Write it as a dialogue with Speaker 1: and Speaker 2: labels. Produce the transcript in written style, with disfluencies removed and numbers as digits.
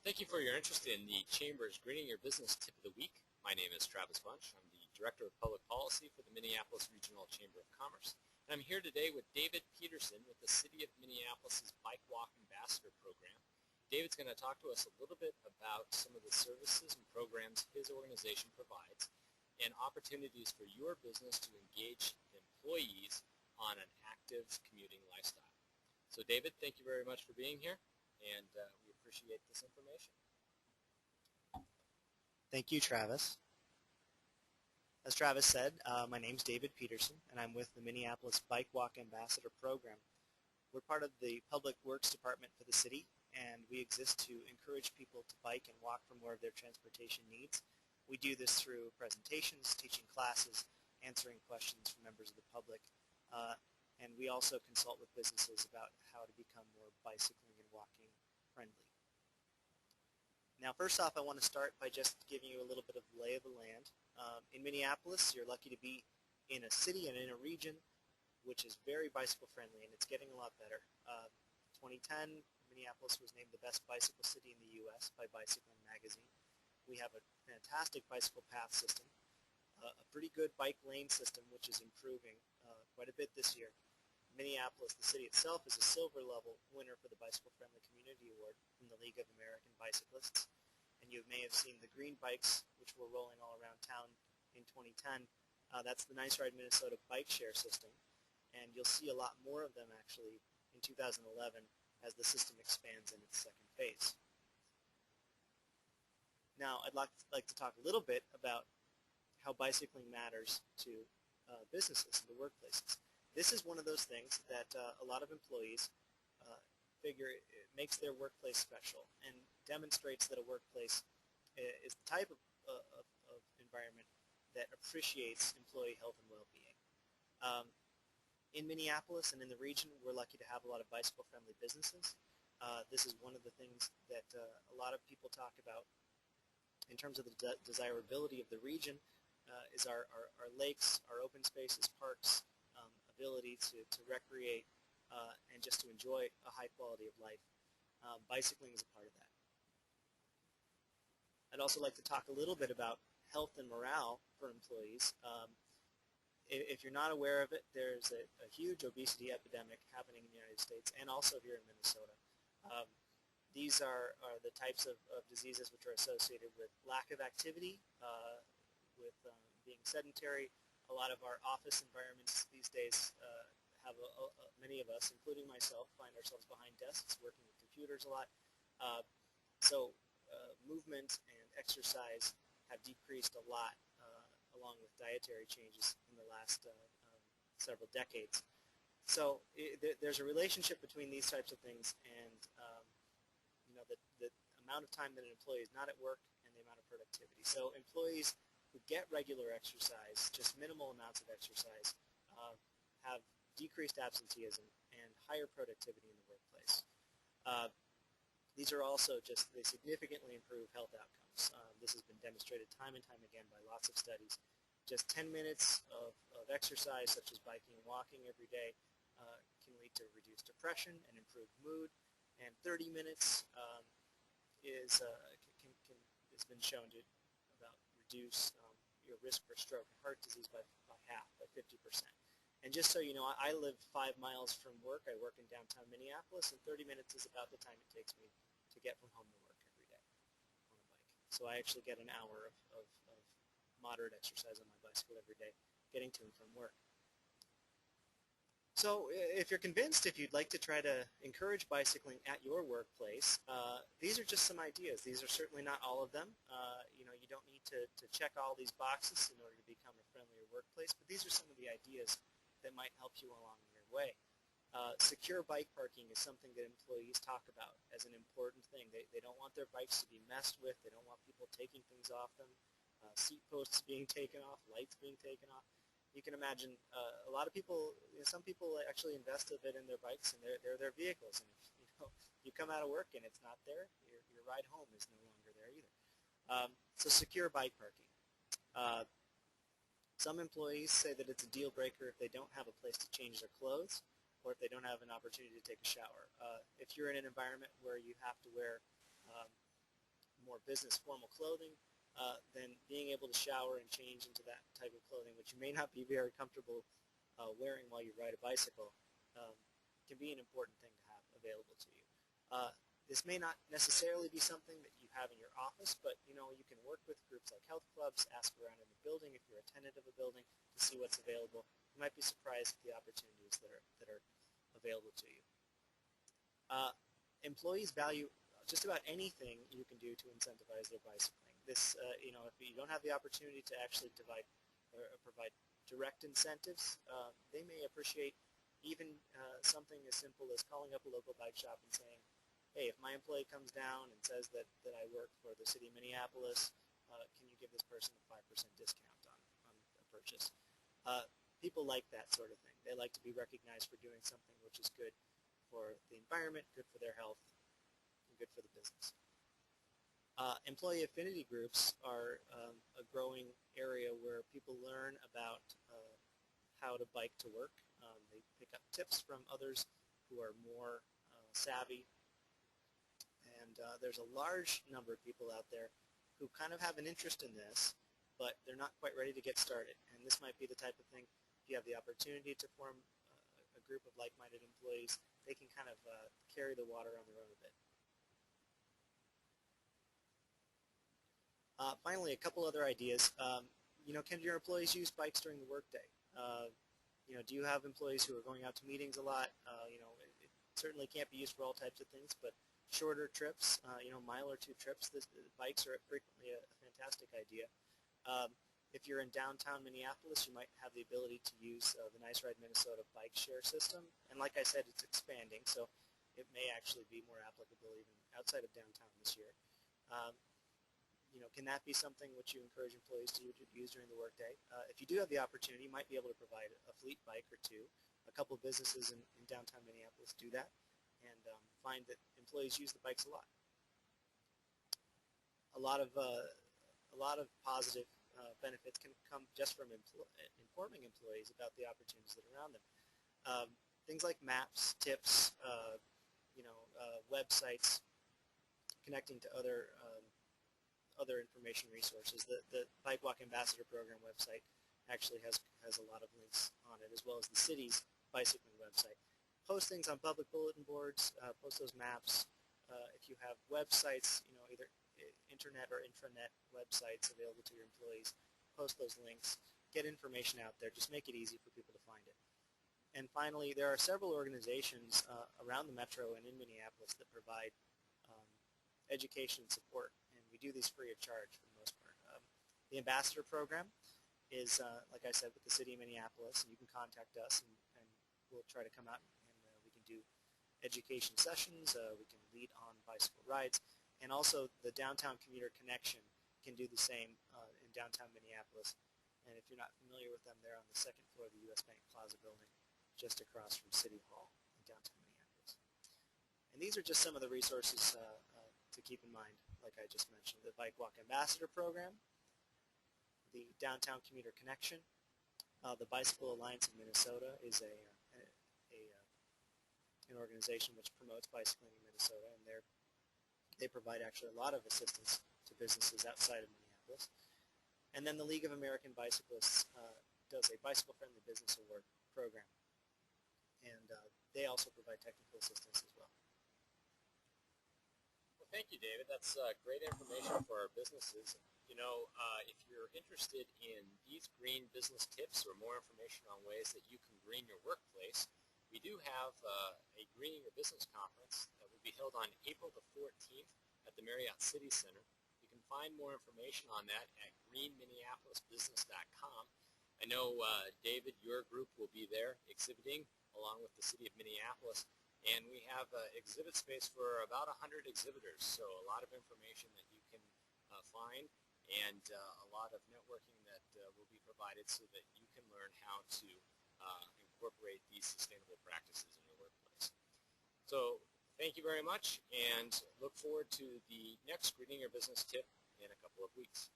Speaker 1: Thank you for your interest in the Chamber's Greening Your Business Tip of the Week. My name is Travis Bunch. I'm the Director of Public Policy for the Minneapolis Regional Chamber of Commerce. And I'm here today with David Peterson with the City of Minneapolis' BikeWalk Ambassador Program. David's going to talk to us a little bit about some of the services and programs his organization provides and opportunities for your business to engage employees on an active commuting lifestyle. So David, thank you very much for being here, and we appreciate this information.
Speaker 2: Thank you, Travis. As Travis said, my name's David Peterson, and I'm with the Minneapolis BikeWalk Ambassador Program. We're part of the Public Works Department for the city, and we exist to encourage people to bike and walk for more of their transportation needs. We do this through presentations, teaching classes, answering questions from members of the public, and we also consult with businesses about how to become more bicycling and walking friendly. Now, first off, I want to start by just giving you a little bit of lay of the land. In Minneapolis, you're lucky to be in a city and in a region which is very bicycle friendly, and it's getting a lot better. 2010, Minneapolis was named the best bicycle city in the U.S. by Bicycling Magazine. We have a fantastic bicycle path system, a pretty good bike lane system, which is improving quite a bit this year. Minneapolis, the city itself, is a silver level winner for the Bicycle Friendly Community Award from the League of American Bicyclists. And you may have seen the green bikes, which were rolling all around town in 2010. That's the Nice Ride Minnesota bike share system. And you'll see a lot more of them, actually, in 2011 as the system expands in its second phase. Now, I'd like to talk a little bit about how bicycling matters to businesses and to workplaces. This is one of those things that a lot of employees figure it makes their workplace special and demonstrates that a workplace is the type of environment that appreciates employee health and well-being. In Minneapolis and in the region, we're lucky to have a lot of bicycle-friendly businesses. This is one of the things that a lot of people talk about in terms of the desirability of the region is our lakes, our open spaces, parks, ability to recreate and just to enjoy a high quality of life. Bicycling is a part of that. I'd also like to talk a little bit about health and morale for employees. If you're not aware of it, there's a huge obesity epidemic happening in the United States and also here in Minnesota. These are the types of diseases which are associated with lack of activity, with being sedentary. A lot of our office environments these days have many of us, including myself, find ourselves behind desks working with computers a lot. So movement and exercise have decreased a lot along with dietary changes in the last several decades. So there's a relationship between these types of things and the amount of time that an employee is not at work and the amount of productivity. So employees who get regular exercise, just minimal amounts of exercise, have decreased absenteeism and higher productivity in the workplace. These are also they significantly improve health outcomes. This has been demonstrated time and time again by lots of studies. Just 10 minutes of exercise, such as biking and walking every day, can lead to reduced depression and improved mood. And 30 minutes has been shown to reduce your risk for stroke and heart disease by half, by 50%. And just so you know, I live 5 miles from work. I work in downtown Minneapolis, and 30 minutes is about the time it takes me to get from home to work every day on a bike. So I actually get an hour of moderate exercise on my bicycle every day, getting to and from work. So if you're convinced, if you'd like to try to encourage bicycling at your workplace, these are just some ideas. These are certainly not all of them. You don't need to check all these boxes in order to become a friendlier workplace, but these are some of the ideas that might help you along your way. Secure bike parking is something that employees talk about as an important thing. They don't want their bikes to be messed with. They don't want people taking things off them, seat posts being taken off, lights being taken off. You can imagine a lot of people, some people actually invest a bit in their bikes and they're their vehicles. And if you come out of work and it's not there, your ride home is no longer there either. So secure bike parking. Some employees say that it's a deal breaker if they don't have a place to change their clothes or if they don't have an opportunity to take a shower. If you're in an environment where you have to wear more business formal clothing, then being able to shower and change into that type of clothing, which you may not be very comfortable wearing while you ride a bicycle, can be an important thing to have available to you. This may not necessarily be something that you have in your office, but you can work with groups like health clubs, ask around in the building if you're a tenant of a building to see what's available. You might be surprised at the opportunities that are available to you. Employees value just about anything you can do to incentivize their bicycling. This, if you don't have the opportunity to actually provide direct incentives, they may appreciate even something as simple as calling up a local bike shop and saying, hey, if my employee comes down and says that I work for the city of Minneapolis, can you give this person a 5% discount on a purchase? People like that sort of thing. They like to be recognized for doing something which is good for the environment, good for their health, and good for the business. Employee affinity groups are a growing area where people learn about how to bike to work. They pick up tips from others who are more savvy. And there's a large number of people out there who kind of have an interest in this, but they're not quite ready to get started. And this might be the type of thing, if you have the opportunity to form a group of like-minded employees, they can kind of carry the water on their own a bit. Finally, a couple other ideas. Can your employees use bikes during the workday? Do you have employees who are going out to meetings a lot? It certainly can't be used for all types of things, but shorter trips, mile or two trips, bikes are frequently a fantastic idea. If you're in downtown Minneapolis, you might have the ability to use the Nice Ride Minnesota bike share system. And like I said, it's expanding, so it may actually be more applicable even outside of downtown this year. Can that be something which you encourage employees to use during the workday? If you do have the opportunity, you might be able to provide a fleet bike or two. A couple of businesses in downtown Minneapolis do that, and find that employees use the bikes a lot. A lot of positive benefits can come just from informing employees about the opportunities that are around them. Things like maps, tips, websites, connecting to other information resources. The BikeWalk Ambassador Program website actually has a lot of links on it, as well as the city's bicycling website. Post things on public bulletin boards, post those maps. If you have websites, either internet or intranet websites available to your employees, post those links, get information out there, just make it easy for people to find it. And finally, there are several organizations around the metro and in Minneapolis that provide education and support, and we do these free of charge for the most part. The Ambassador Program is, like I said, with the city of Minneapolis, and you can contact us, and we'll try to come out and we can do education sessions, we can lead on bicycle rides, and also the Downtown Commuter Connection can do the same in downtown Minneapolis. And if you're not familiar with them, they're on the second floor of the U.S. Bank Plaza building, just across from City Hall in downtown Minneapolis. And these are just some of the resources to keep in mind, like I just mentioned. The BikeWalk Ambassador Program, the Downtown Commuter Connection, the Bicycle Alliance of Minnesota is an organization which promotes bicycling in Minnesota, and they provide actually a lot of assistance to businesses outside of Minneapolis. And then the League of American Bicyclists does a bicycle-friendly business award program, and they also provide technical assistance as well.
Speaker 1: Well, thank you, David. That's great information for our businesses. If you're interested in these green business tips or more information on ways that you can green your workplace, we do have a Greening Your Business Conference that will be held on April the 14th at the Marriott City Center. You can find more information on that at greenminneapolisbusiness.com. I know, David, your group will be there exhibiting along with the City of Minneapolis, and we have exhibit space for about 100 exhibitors, so a lot of information that you can find, and a lot of networking that will be provided so that you can learn how to incorporate these sustainable practices in your workplace. So thank you very much, and look forward to the next Greening Your Business tip in a couple of weeks.